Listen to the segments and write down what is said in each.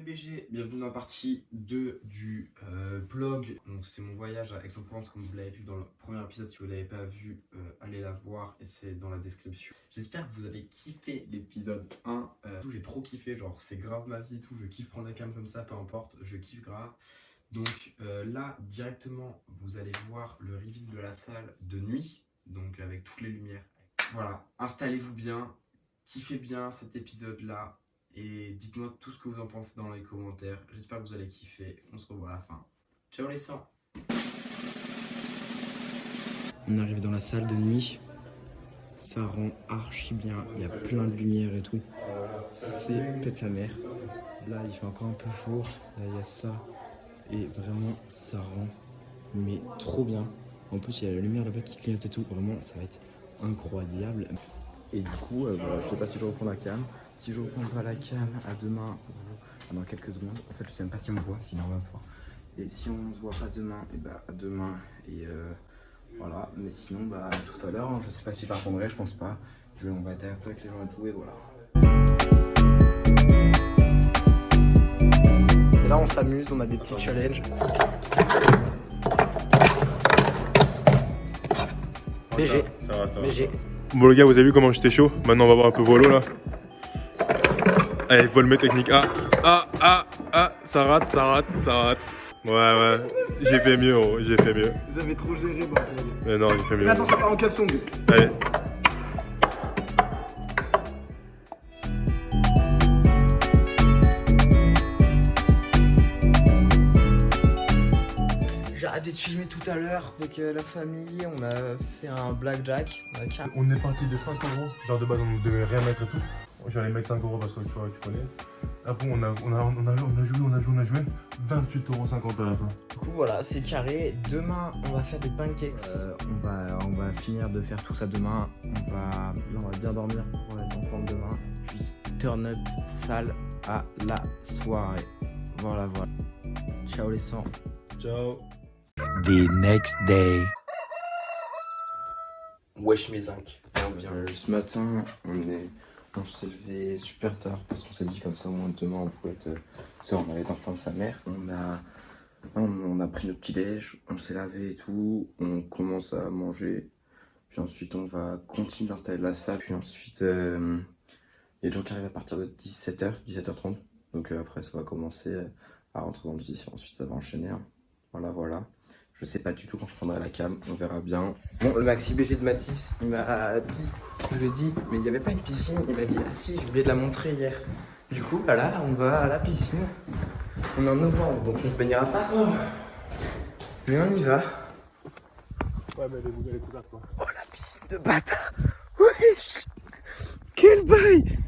BG, bienvenue dans la partie 2 du vlog. Donc c'est mon voyage à Aix-en-Provence comme vous l'avez vu dans le premier épisode. Si vous ne l'avez pas vu, allez la voir et c'est dans la description. J'espère que vous avez kiffé l'épisode 1. J'ai trop kiffé, genre c'est grave ma vie, tout. Je kiffe prendre la cam comme ça, peu importe, je kiffe grave. Donc là, directement, vous allez voir le reveal de la salle de nuit, donc avec toutes les lumières. Voilà, installez-vous bien, kiffez bien cet épisode-là. Et dites-moi tout ce que vous en pensez dans les commentaires. J'espère que vous allez kiffer. On se revoit à la fin. Ciao les sangs. On arrive dans la salle de nuit. Ça rend archi bien. Il y a plein de lumière et tout. C'est peut-être la mer. Là, il fait encore un peu jour. Là, il y a ça. Et vraiment, ça rend mais trop bien. En plus, il y a la lumière là-bas qui clignote et tout. Vraiment, ça va être incroyable. Et du coup, voilà, je sais pas si je reprends la cam. Si je reprends pas la cam, à demain pour vous, dans quelques secondes. En fait, je sais même pas si on me voit, sinon on va voir. Et si on se voit pas demain, et bah à demain. Et voilà, mais sinon, bah tout à l'heure, hein, je sais pas si je la reprendrai, je pense pas. On va être un peu avec les gens et tout, et voilà. Et là, on s'amuse, on a des petits challenges. BG. Ça va. BG. Bon les gars, vous avez vu comment j'étais chaud? Maintenant on va voir un peu volo là. Allez, volement technique. Ça rate. Ouais. J'ai fait mieux, oh. J'ai fait mieux. J'avais trop géré, bordel. Mais non, j'ai fait mieux. Mais attends, ça part en cap song. Allez. J'ai arrêté de filmer tout à l'heure avec la famille, on a fait un blackjack. On est parti de 5 euros. Genre de base, on ne devait rien mettre et tout. J'allais mettre 5 euros parce que tu vois, tu connais. Après, on a joué. 28,50 € à la fin. Du coup, voilà, c'est carré. Demain, on va faire des pancakes. On va finir de faire tout ça demain. On va bien dormir pour être en forme demain. Puis turn up sale à la soirée. Voilà. Ciao les sangs. Ciao. The next day. Wesh mes zincs. Ce matin, on s'est levé super tard parce qu'on s'est dit comme ça au moins demain on pouvait être... on allait être en forme de sa mère. On a pris notre petit déj, on s'est lavé et tout, on commence à manger. Puis ensuite on va continuer d'installer la salle. Puis ensuite il y a des gens qui arrivent à partir de 17h, 17h30. Donc après ça va commencer à rentrer dans le vif. Ensuite ça va enchaîner. Hein. Voilà. Je sais pas du tout quand je prendrai la cam, on verra bien. Bon, le maxi BG de Mathis, il m'a dit, je lui ai dit, mais il n'y avait pas une piscine. Il m'a dit, ah si, j'ai oublié de la montrer hier. Du coup, voilà, on va à la piscine. On est en novembre, donc on se baignera pas. Mais on y va. Ouais, mais vous allez tout à quoi. Oh, la piscine de bâtard. Wesh. Quel bail.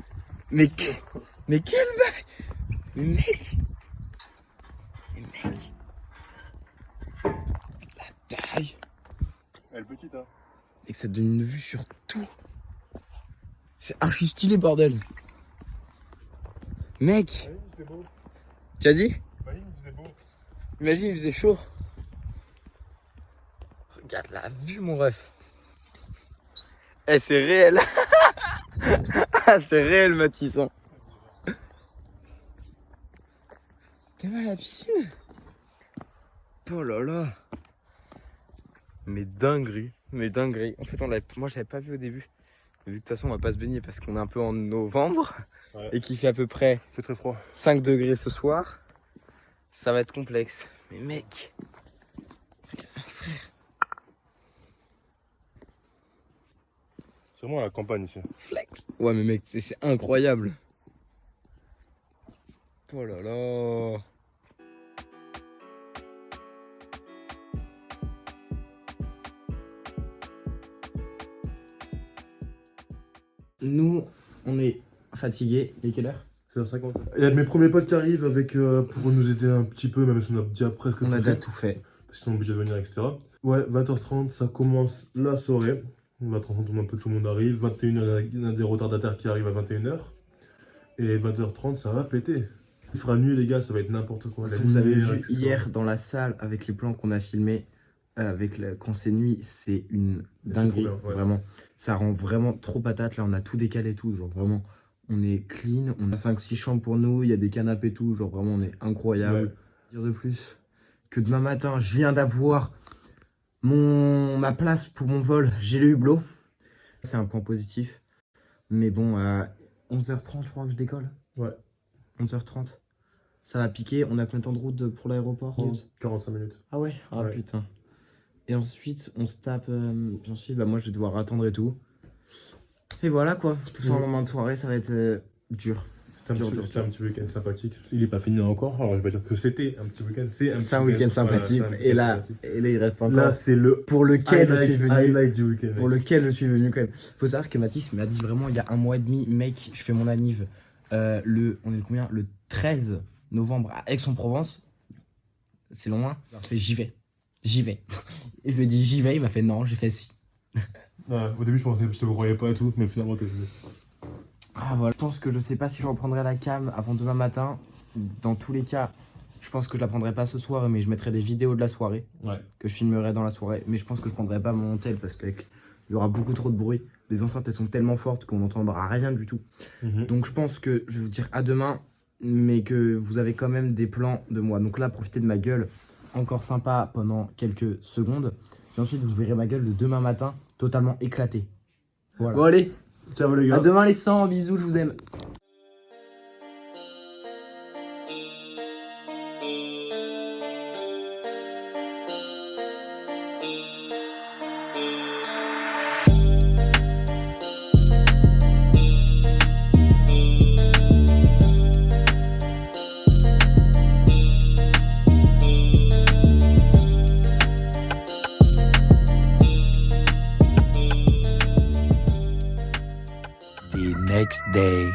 Mais quel bail. Mais mec. Taille. Elle est petite, hein. Et que ça donne une vue sur tout. C'est archi stylé, bordel. Mec. Oui, c'est beau. Tu as dit? Oui, il faisait beau. Imagine, il faisait chaud. Regarde la vue, mon ref. Eh, c'est réel. Ah, c'est réel, Mathis. Hein. T'es mal à la piscine? Oh là là. Mais dinguerie. En fait, moi, je l'avais pas vu au début. Vu que de toute façon, on va pas se baigner parce qu'on est un peu en novembre. Ouais. Et qu'il fait à peu près C'est très froid. 5 degrés ce soir. Ça va être complexe. Mais mec. Regarde, frère. C'est vraiment la campagne ici. Flex. Ouais, mais mec, c'est incroyable. Oh là là. Nous, on est fatigués. Il est quelle heure? C'est à 50. Il y a mes premiers potes qui arrivent avec, pour nous aider un petit peu, même si on a déjà presque On a tout déjà fait, tout fait. parce qu'ils sont obligés de venir, etc. Ouais, 20h30, ça commence la soirée. 20h30, un peu tout le monde arrive. 21h, il y a des retardataires qui arrivent à 21h. Et 20h30, ça va péter. Il fera nuit, les gars, ça va être n'importe quoi. Si La vous avez lumière, vu etc. hier dans la salle avec les plans qu'on a filmés, quand c'est nuit, c'est une dinguerie. trop bien, ouais. Vraiment, ça rend vraiment trop patate. Là, on a tout décalé et tout. Genre vraiment, On est clean, on a 5-6 chambres pour nous, il y a des canapés et tout, genre vraiment on est incroyable. Dire de plus que demain matin, je viens d'avoir ma place pour mon vol, j'ai le hublot. C'est un point positif. Mais bon, à 11h30, je crois que je décolle. Ouais. 11h30. Ça va piquer. On a combien de temps de route pour l'aéroport? 45 minutes. Ah ouais? Ah Ouais. putain. Et ensuite, on se tape. Ensuite, bah moi, je vais devoir attendre et tout. Et voilà quoi. Tout ça en lendemain de soirée, ça va être dur. C'était un petit week-end sympathique. Il n'est pas fini encore, alors je vais dire que c'était un petit week-end. C'est un week-end sympathique. Voilà, et là, il reste encore. Là, c'est le pour lequel je suis venu. highlight du week-end. Pour lequel je suis venu quand même. Faut savoir que Mathis m'a dit vraiment il y a 1 mois et demi, mec, je fais mon anniv on est le combien? Le 13 novembre à Aix-en-Provence. C'est loin. Je fais j'y vais. Et je lui ai dit j'y vais, il m'a fait non, j'ai fait si. Ouais, au début, je pensais que je te croyais pas et tout, mais finalement, t'es venu. Ah voilà. Je pense que je sais pas si je reprendrai la cam avant demain matin. Dans tous les cas, je pense que je la prendrai pas ce soir, mais je mettrai des vidéos de la soirée. Ouais. Que je filmerai dans la soirée. Mais je pense que je prendrai pas mon tel parce qu'il y aura beaucoup trop de bruit. Les enceintes, elles sont tellement fortes qu'on n'entendra rien du tout. Donc je pense que je vais vous dire à demain, mais que vous avez quand même des plans de moi. Donc là, profitez de ma gueule encore sympa pendant quelques secondes. Et ensuite, vous verrez ma gueule de demain matin totalement éclatée. Voilà. Bon allez, Ciao les gars. à demain les 100, bisous, je vous aime. The next day.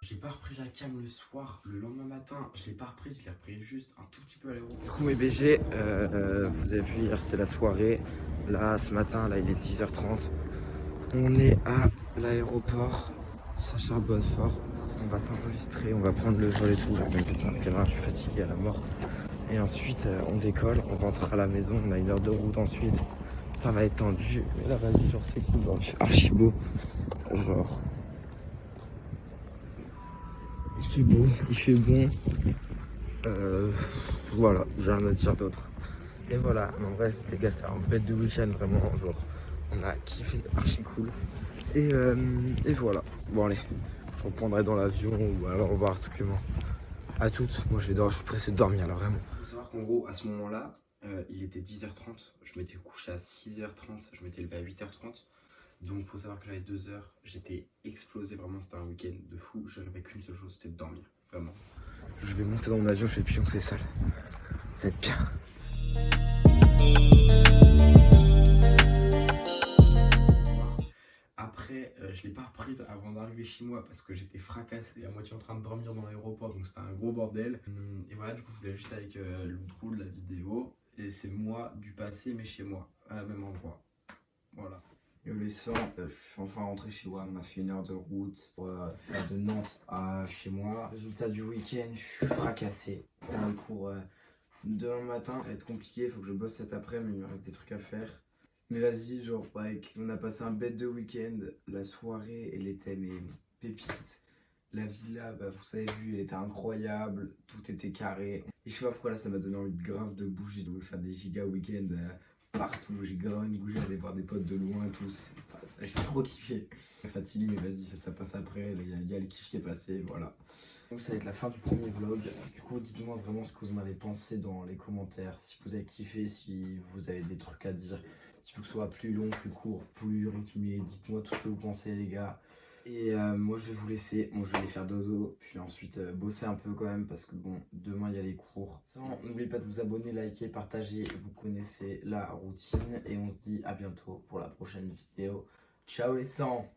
J'ai pas repris la cam le soir, le lendemain matin, je l'ai pas reprise, je l'ai repris juste un tout petit peu à l'aéroport. Du coup mes BG, vous avez vu hier c'était la soirée. Là ce matin, là il est 10h30. On est à l'aéroport, ça charbonne fort. On va s'enregistrer, on va prendre le vol et tout. Même putain, la caméra, je suis fatigué à la mort. Et ensuite on décolle, on rentre à la maison, on a 1 heure de route ensuite. Ça va être tendu, mais là vas-y, genre c'est cool, genre, je suis archi beau. Genre. Il fait beau, il fait bon. Voilà, j'ai rien à dire d'autre. Et voilà, mais en bref, les gars, c'était un bête de week-end, vraiment. Genre, on a kiffé, archi cool. Et voilà. Bon, allez, je reprendrai dans l'avion ou alors on va voir tranquillement. À toutes, moi je suis pressé de dormir là, vraiment. Faut savoir qu'en gros, à ce moment-là, il était 10h30, je m'étais couché à 6h30, je m'étais levé à 8h30. Donc faut savoir que j'avais 2 heures, j'étais explosé, vraiment c'était un week-end de fou, je rêvais qu'une seule chose, c'était de dormir, vraiment. Je vais monter dans mon avion, je fais pion, c'est sale. Ça va être bien. Après, je l'ai pas reprise avant d'arriver chez moi parce que j'étais fracassé, à moitié en train de dormir dans l'aéroport, donc c'était un gros bordel. Et voilà, du coup je voulais juste avec l'outro de la vidéo, et c'est moi du passé mais chez moi, à la même endroit. Voilà. Yo les sorts, je suis enfin rentré chez moi, on m'a fait 1 heure de route pour faire de Nantes à chez moi. Résultat du week-end, je suis fracassé. Pour le cours demain matin, ça va être compliqué, il faut que je bosse cet après, mais il me reste des trucs à faire. Mais vas-y, genre, on a passé un bête de week-end, la soirée, elle était mais pépite. La villa, bah, vous avez vu, elle était incroyable, tout était carré. Et je sais pas pourquoi là, ça m'a donné envie de grave de bouger, de faire des giga week-end partout. J'ai grave envie de bouger, aller voir des potes de loin et tout. J'ai trop kiffé. Fatigué, mais vas-y, ça passe après. Il y a le kiff qui est passé, voilà. Donc ça va être la fin du premier vlog. Du coup, dites-moi vraiment ce que vous en avez pensé dans les commentaires. Si vous avez kiffé, si vous avez des trucs à dire. S'il faut que ce soit plus long, plus court, plus rythmé. Dites-moi tout ce que vous pensez, les gars. Et moi je vais vous laisser, moi je vais aller faire dodo, puis ensuite bosser un peu quand même parce que bon, demain il y a les cours. N'oubliez pas de vous abonner, liker, partager, vous connaissez la routine et on se dit à bientôt pour la prochaine vidéo. Ciao les sangs.